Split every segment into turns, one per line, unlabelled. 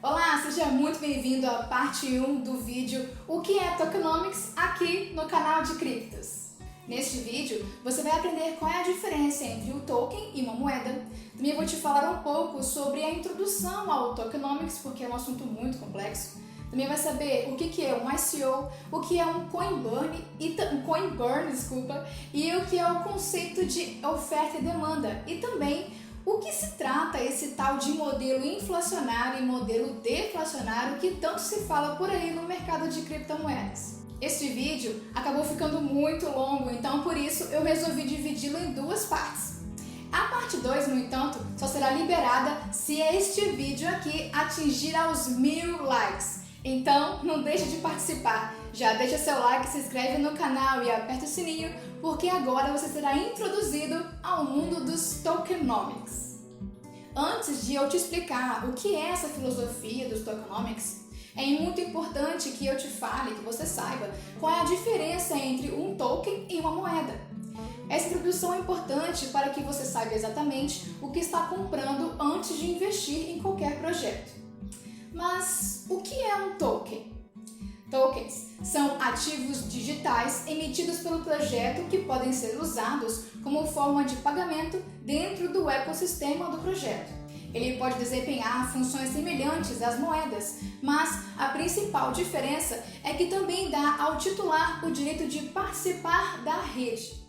Olá, seja muito bem-vindo à parte 1 do vídeo O que é Tokenomics aqui no canal de criptos. Neste vídeo, você vai aprender qual é a diferença entre o token e uma moeda. Também vou te falar um pouco sobre a introdução ao Tokenomics, porque é um assunto muito complexo. Também vai saber o que é um ICO, o que é um coin burn, e o que é o conceito de oferta e demanda, e também o que se trata esse tal de modelo inflacionário e modelo deflacionário que tanto se fala por aí no mercado de criptomoedas. Este vídeo acabou ficando muito longo, então por isso eu resolvi dividi-lo em duas partes. A parte 2, no entanto, só será liberada se este vídeo aqui atingir aos 1000 likes. Então não deixe de participar, já deixa seu like, se inscreve no canal e aperta o sininho, porque agora você será introduzido ao mundo dos Tokenomics. Antes de eu te explicar o que é essa filosofia dos Tokenomics, é muito importante que eu te fale, que você saiba qual é a diferença entre um token e uma moeda. Essa introdução é importante para que você saiba exatamente o que está comprando antes de investir em qualquer projeto. Mas o que é um token? Tokens são ativos digitais emitidos pelo projeto que podem ser usados como forma de pagamento dentro do ecossistema do projeto. Ele pode desempenhar funções semelhantes às moedas, mas a principal diferença é que também dá ao titular o direito de participar da rede.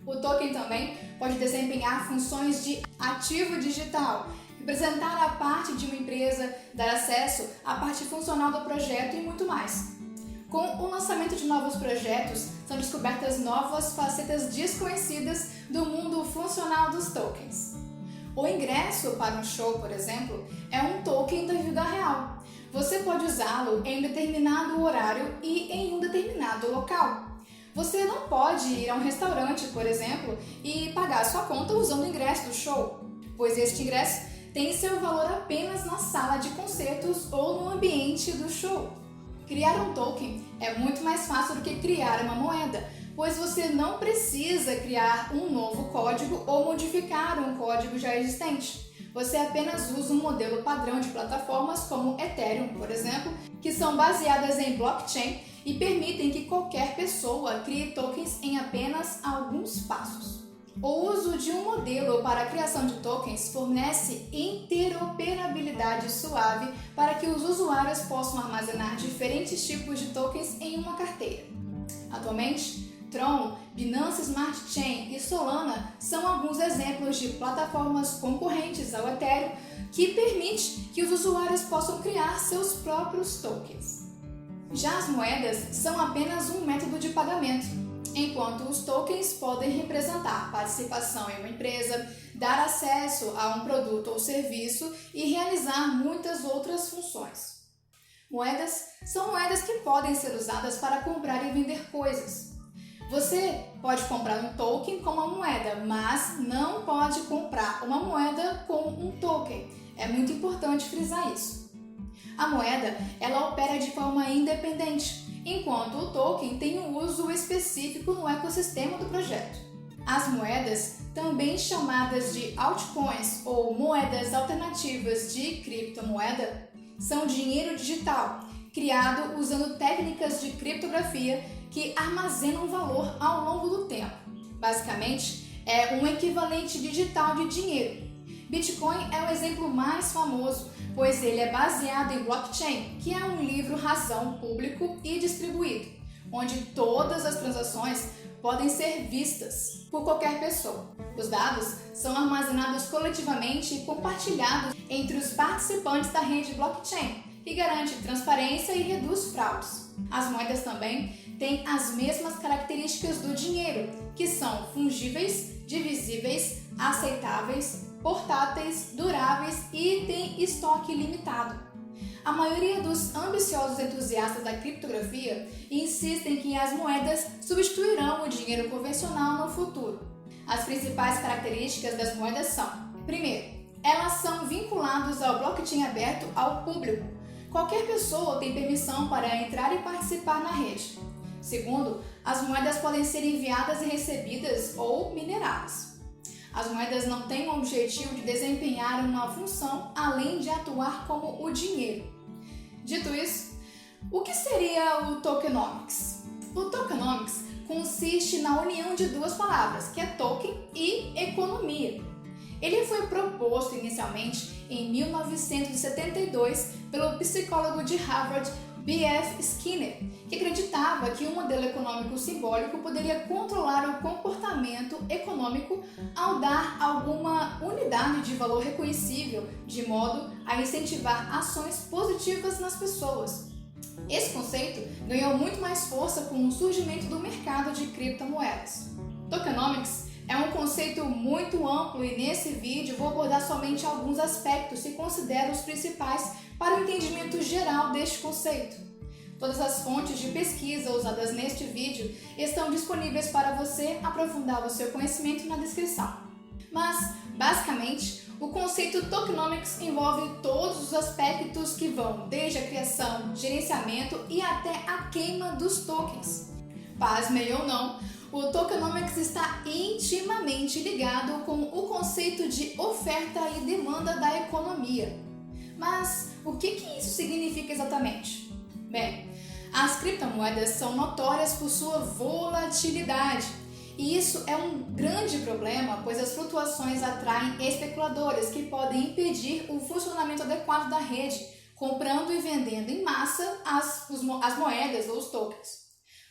O token também pode desempenhar funções de ativo digital, representar a parte de uma empresa, dar acesso à parte funcional do projeto e muito mais. Com o lançamento de novos projetos, são descobertas novas facetas desconhecidas do mundo funcional dos tokens. O ingresso para um show, por exemplo, é um token da vida real. Você pode usá-lo em um determinado horário e em um determinado local. Você não pode ir a um restaurante, por exemplo, e pagar sua conta usando o ingresso do show, pois este ingresso tem seu valor apenas na sala de concertos ou no ambiente do show. Criar um token é muito mais fácil do que criar uma moeda, pois você não precisa criar um novo código ou modificar um código já existente. Você apenas usa um modelo padrão de plataformas como Ethereum, por exemplo, que são baseadas em blockchain e permitem que qualquer pessoa crie tokens em apenas alguns passos. O uso de um modelo para a criação de tokens fornece interoperabilidade suave para que os usuários possam armazenar diferentes tipos de tokens em uma carteira. Atualmente, Tron, Binance Smart Chain e Solana são alguns exemplos de plataformas concorrentes ao Ethereum que permite que os usuários possam criar seus próprios tokens. Já as moedas são apenas um método de pagamento, enquanto os tokens podem representar participação em uma empresa, dar acesso a um produto ou serviço e realizar muitas outras funções. Moedas são moedas que podem ser usadas para comprar e vender coisas. Você pode comprar um token com uma moeda, mas não pode comprar uma moeda com um token. É muito importante frisar isso. A moeda, ela opera de forma independente, enquanto o token tem um uso específico no ecossistema do projeto. As moedas, também chamadas de altcoins ou moedas alternativas de criptomoeda, são dinheiro digital, criado usando técnicas de criptografia que armazenam valor ao longo do tempo. Basicamente, é um equivalente digital de dinheiro. Bitcoin é o exemplo mais famoso, pois ele é baseado em blockchain, que é um livro-razão público e distribuído, onde todas as transações podem ser vistas por qualquer pessoa. Os dados são armazenados coletivamente e compartilhados entre os participantes da rede blockchain, que garante transparência e reduz fraudes. As moedas também têm as mesmas características do dinheiro, que são fungíveis, divisíveis, aceitáveis, portáteis, duráveis e têm estoque limitado. A maioria dos ambiciosos entusiastas da criptografia insistem que as moedas substituirão o dinheiro convencional no futuro. As principais características das moedas são: primeiro, elas são vinculadas ao blockchain aberto ao público. Qualquer pessoa tem permissão para entrar e participar na rede. Segundo, as moedas podem ser enviadas e recebidas ou mineradas. As moedas não têm o objetivo de desempenhar uma função além de atuar como o dinheiro. Dito isso, o que seria o tokenomics? O tokenomics consiste na união de duas palavras, que é token e economia. Ele foi proposto inicialmente em 1972 pelo psicólogo de Harvard, B.F. Skinner, que acreditava que um modelo econômico simbólico poderia controlar o comportamento econômico ao dar alguma unidade de valor reconhecível, de modo a incentivar ações positivas nas pessoas. Esse conceito ganhou muito mais força com o surgimento do mercado de criptomoedas. Tokenomics é um conceito muito amplo e nesse vídeo vou abordar somente alguns aspectos que considero os principais para o entendimento geral deste conceito. Todas as fontes de pesquisa usadas neste vídeo estão disponíveis para você aprofundar o seu conhecimento na descrição. Mas, basicamente, o conceito tokenomics envolve todos os aspectos que vão desde a criação, gerenciamento e até a queima dos tokens. Pasmem ou não, o tokenomics está intimamente ligado com o conceito de oferta e demanda da economia. Mas o que isso significa exatamente? Bem, as criptomoedas são notórias por sua volatilidade. E isso é um grande problema, pois as flutuações atraem especuladores que podem impedir o funcionamento adequado da rede, comprando e vendendo em massa as moedas ou os tokens.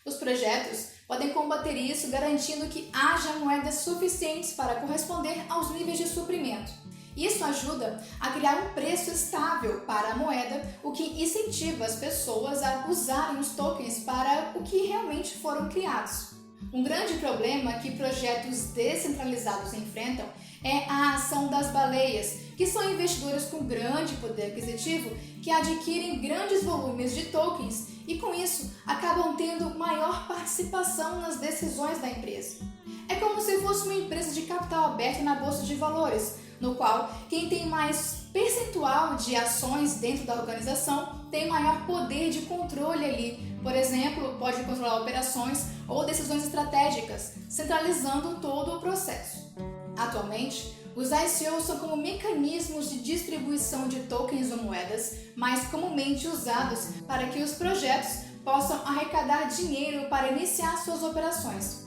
Os projetos podem combater isso garantindo que haja moedas suficientes para corresponder aos níveis de suprimento. Isso ajuda a criar um preço estável para a moeda, o que incentiva as pessoas a usarem os tokens para o que realmente foram criados. Um grande problema que projetos descentralizados enfrentam é a ação das baleias, que são investidores com grande poder aquisitivo que adquirem grandes volumes de tokens e, com isso, acabam tendo maior participação nas decisões da empresa. É como se fosse uma empresa de capital aberto na bolsa de valores, no qual quem tem mais percentual de ações dentro da organização tem maior poder de controle ali. Por exemplo, pode controlar operações ou decisões estratégicas, centralizando todo o processo. Atualmente, os ICOs são como mecanismos de distribuição de tokens ou moedas mais comumente usados para que os projetos possam arrecadar dinheiro para iniciar suas operações.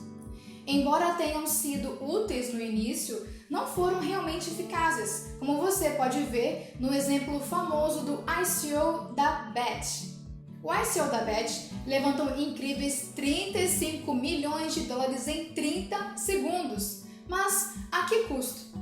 Embora tenham sido úteis no início, não foram realmente eficazes, como você pode ver no exemplo famoso do ICO da BET. O ICO da BET levantou incríveis 35 milhões de dólares em 30 segundos. Mas a que custo?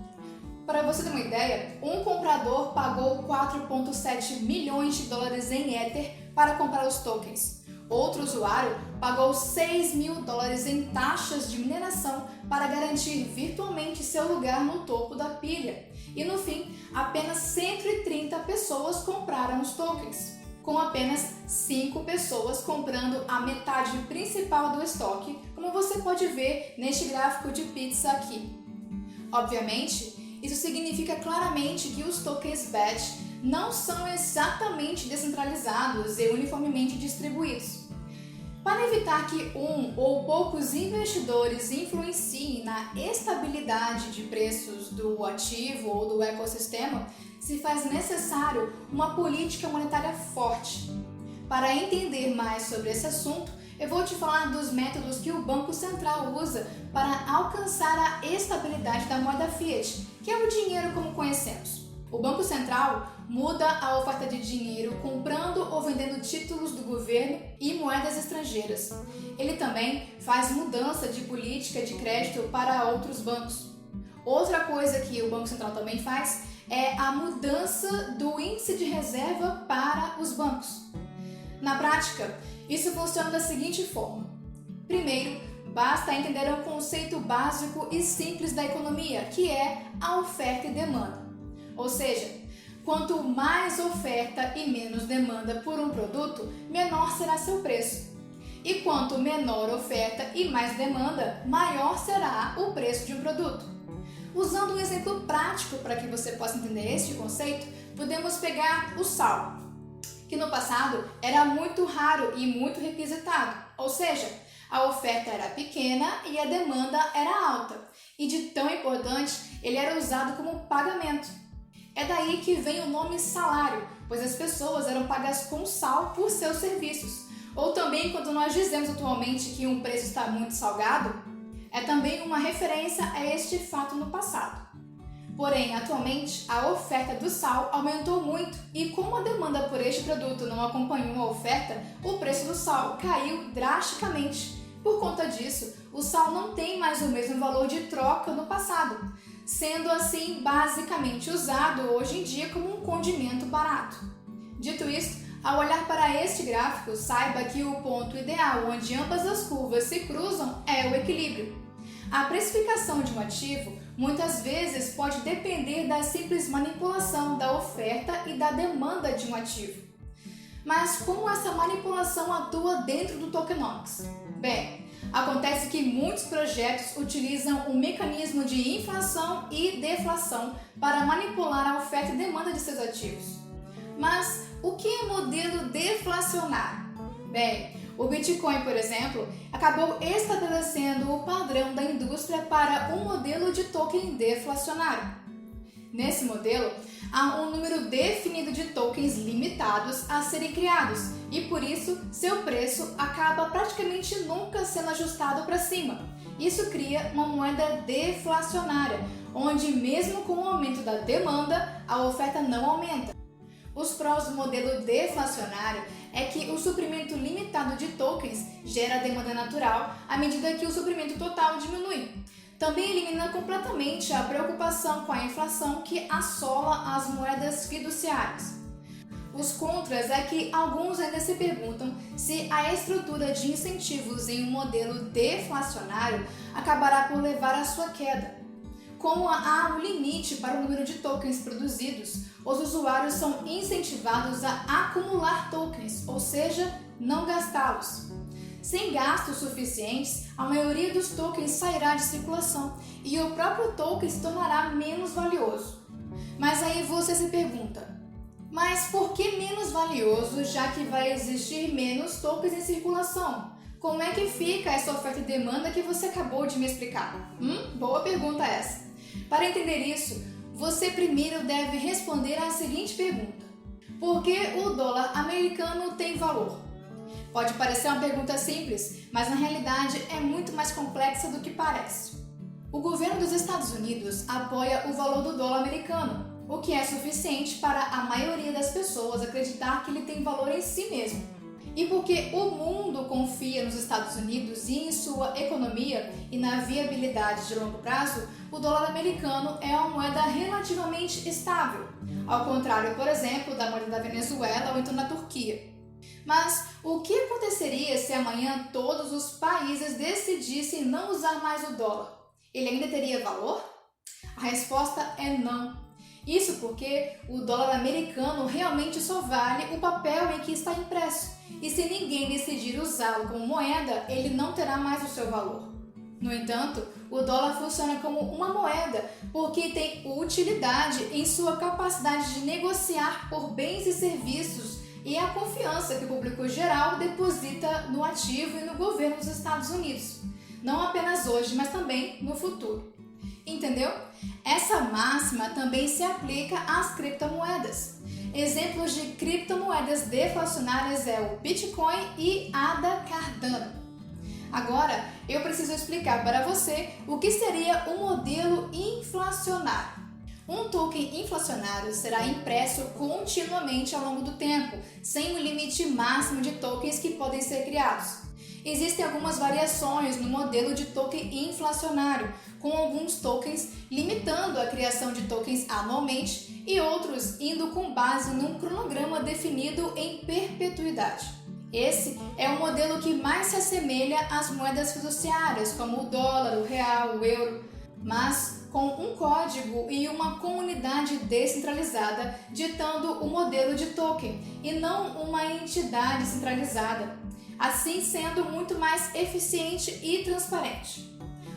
Para você ter uma ideia, um comprador pagou 4,7 milhões de dólares em Ether para comprar os tokens. Outro usuário pagou 6 mil dólares em taxas de mineração para garantir virtualmente seu lugar no topo da pilha. E no fim, apenas 130 pessoas compraram os tokens, com apenas 5 pessoas comprando a metade principal do estoque, como você pode ver neste gráfico de pizza aqui. Obviamente, isso significa claramente que os tokens BET não são exatamente descentralizados e uniformemente distribuídos. Para evitar que um ou poucos investidores influenciem na estabilidade de preços do ativo ou do ecossistema, se faz necessário uma política monetária forte. Para entender mais sobre esse assunto, eu vou te falar dos métodos que o Banco Central usa para alcançar a estabilidade da moeda fiat, que é o dinheiro como conhecemos. O Banco Central muda a oferta de dinheiro comprando ou vendendo títulos do governo e moedas estrangeiras. Ele também faz mudança de política de crédito para outros bancos. Outra coisa que o Banco Central também faz é a mudança do índice de reserva para os bancos. Na prática, isso funciona da seguinte forma. Primeiro, basta entender o conceito básico e simples da economia, que é a oferta e demanda. Ou seja, quanto mais oferta e menos demanda por um produto, menor será seu preço. E quanto menor oferta e mais demanda, maior será o preço de um produto. Usando um exemplo prático para que você possa entender este conceito, podemos pegar o sal, que no passado era muito raro e muito requisitado, ou seja, a oferta era pequena e a demanda era alta. E de tão importante ele era usado como pagamento. É daí que vem o nome salário, pois as pessoas eram pagas com sal por seus serviços. Ou também, quando nós dizemos atualmente que um preço está muito salgado, é também uma referência a este fato no passado. Porém, atualmente, a oferta do sal aumentou muito e como a demanda por este produto não acompanhou a oferta, o preço do sal caiu drasticamente. Por conta disso, o sal não tem mais o mesmo valor de troca no passado, sendo assim basicamente usado hoje em dia como um condimento barato. Dito isso, ao olhar para este gráfico, saiba que o ponto ideal onde ambas as curvas se cruzam é o equilíbrio. A precificação de um ativo muitas vezes pode depender da simples manipulação da oferta e da demanda de um ativo. Mas como essa manipulação atua dentro do tokenomics? Bem, acontece que muitos projetos utilizam um mecanismo de inflação e deflação para manipular a oferta e demanda de seus ativos. Mas o que é modelo deflacionário? Bem, o Bitcoin, por exemplo, acabou estabelecendo o padrão da indústria para um modelo de token deflacionário. Nesse modelo, há um número definido de tokens limitados a serem criados e, por isso, seu preço acaba praticamente nunca sendo ajustado para cima. Isso cria uma moeda deflacionária, onde mesmo com o aumento da demanda, a oferta não aumenta. Os prós do modelo deflacionário é que o suprimento limitado de tokens gera demanda natural à medida que o suprimento total diminui. Também elimina completamente a preocupação com a inflação que assola as moedas fiduciárias. Os contras é que alguns ainda se perguntam se a estrutura de incentivos em um modelo deflacionário acabará por levar à sua queda. Como há um limite para o número de tokens produzidos, os usuários são incentivados a acumular tokens, ou seja, não gastá-los. Sem gastos suficientes, a maioria dos tokens sairá de circulação e o próprio token se tornará menos valioso. Mas aí você se pergunta, mas por que menos valioso, já que vai existir menos tokens em circulação? Como é que fica essa oferta e demanda que você acabou de me explicar? Boa pergunta essa. Para entender isso, você primeiro deve responder a seguinte pergunta: por que o dólar americano tem valor? Pode parecer uma pergunta simples, mas na realidade é muito mais complexa do que parece. O governo dos Estados Unidos apoia o valor do dólar americano, o que é suficiente para a maioria das pessoas acreditar que ele tem valor em si mesmo. E porque o mundo confia nos Estados Unidos e em sua economia e na viabilidade de longo prazo, o dólar americano é uma moeda relativamente estável, ao contrário, por exemplo, da moeda da Venezuela ou então da Turquia. Mas o que aconteceria se amanhã todos os países decidissem não usar mais o dólar? Ele ainda teria valor? A resposta é não. Isso porque o dólar americano realmente só vale o papel em que está impresso. E se ninguém decidir usá-lo como moeda, ele não terá mais o seu valor. No entanto, o dólar funciona como uma moeda porque tem utilidade em sua capacidade de negociar por bens e serviços e a confiança que o público geral deposita no ativo e no governo dos Estados Unidos. Não apenas hoje, mas também no futuro. Entendeu? Essa máxima também se aplica às criptomoedas. Exemplos de criptomoedas deflacionárias é o Bitcoin e ADA Cardano. Agora, eu preciso explicar para você o que seria um modelo inflacionário. Um token inflacionário será impresso continuamente ao longo do tempo, sem um limite máximo de tokens que podem ser criados. Existem algumas variações no modelo de token inflacionário, com alguns tokens limitando a criação de tokens anualmente e outros indo com base num cronograma definido em perpetuidade. Esse é o modelo que mais se assemelha às moedas fiduciárias, como o dólar, o real, o euro, mas com um código e uma comunidade descentralizada ditando o modelo de token e não uma entidade centralizada, assim sendo muito mais eficiente e transparente.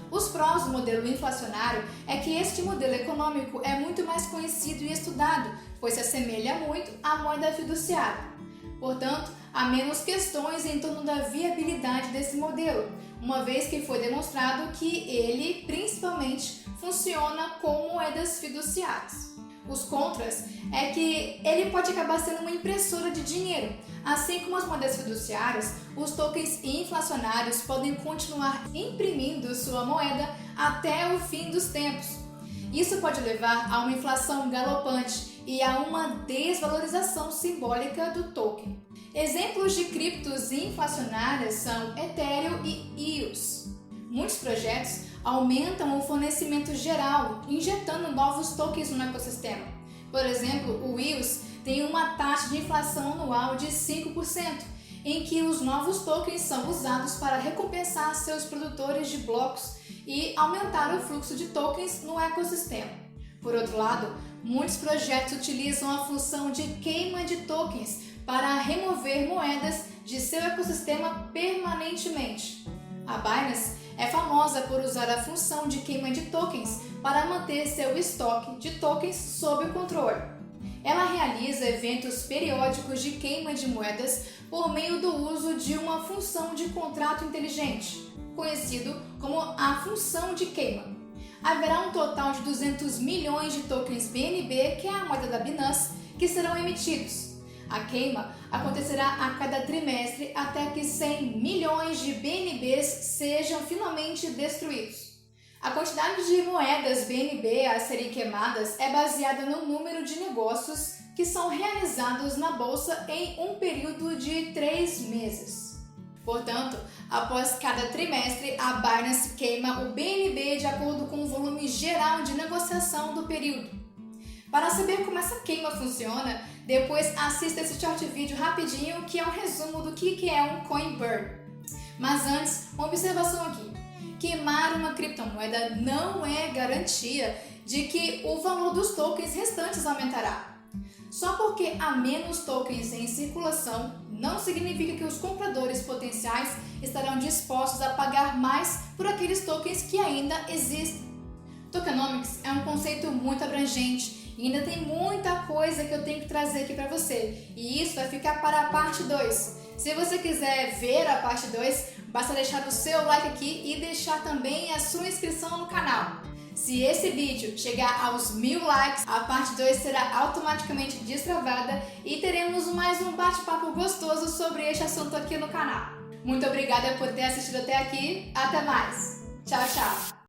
Os prós do modelo inflacionário é que este modelo econômico é muito mais conhecido e estudado, pois se assemelha muito à moeda fiduciária. Portanto, há menos questões em torno da viabilidade desse modelo, uma vez que foi demonstrado que ele, principalmente, funciona com moedas fiduciárias. Os contras é que ele pode acabar sendo uma impressora de dinheiro. Assim como as moedas fiduciárias, os tokens inflacionários podem continuar imprimindo sua moeda até o fim dos tempos. Isso pode levar a uma inflação galopante e a uma desvalorização simbólica do token. Exemplos de criptos inflacionárias são Ethereum e EOS. Muitos projetos aumentam o fornecimento geral, injetando novos tokens no ecossistema. Por exemplo, o EOS tem uma taxa de inflação anual de 5%, em que os novos tokens são usados para recompensar seus produtores de blocos e aumentar o fluxo de tokens no ecossistema. Por outro lado, muitos projetos utilizam a função de queima de tokens para remover moedas de seu ecossistema permanentemente. A Binance é famosa por usar a função de queima de tokens para manter seu estoque de tokens sob controle. Ela realiza eventos periódicos de queima de moedas por meio do uso de uma função de contrato inteligente, conhecido como a função de queima. Haverá um total de 200 milhões de tokens BNB, que é a moeda da Binance, que serão emitidos. A queima acontecerá a cada trimestre até que 100 milhões de BNBs sejam finalmente destruídos. A quantidade de moedas BNB a serem queimadas é baseada no número de negócios que são realizados na bolsa em um período de 3 meses. Portanto, após cada trimestre, a Binance queima o BNB de acordo com o volume geral de negociação do período. Para saber como essa queima funciona, depois assista esse short vídeo rapidinho, que é um resumo do que é um coin burn. Mas antes, uma observação aqui. Queimar uma criptomoeda não é garantia de que o valor dos tokens restantes aumentará. Só porque há menos tokens em circulação, não significa que os compradores potenciais estarão dispostos a pagar mais por aqueles tokens que ainda existem. Tokenomics é um conceito muito abrangente e ainda tem muita coisa que eu tenho que trazer aqui para você. E isso vai ficar para a parte 2. Se você quiser ver a parte 2, basta deixar o seu like aqui e deixar também a sua inscrição no canal. Se esse vídeo chegar aos 1000 likes, a parte 2 será automaticamente destravada e teremos mais um bate-papo gostoso sobre este assunto aqui no canal. Muito obrigada por ter assistido até aqui. Até mais. Tchau, tchau.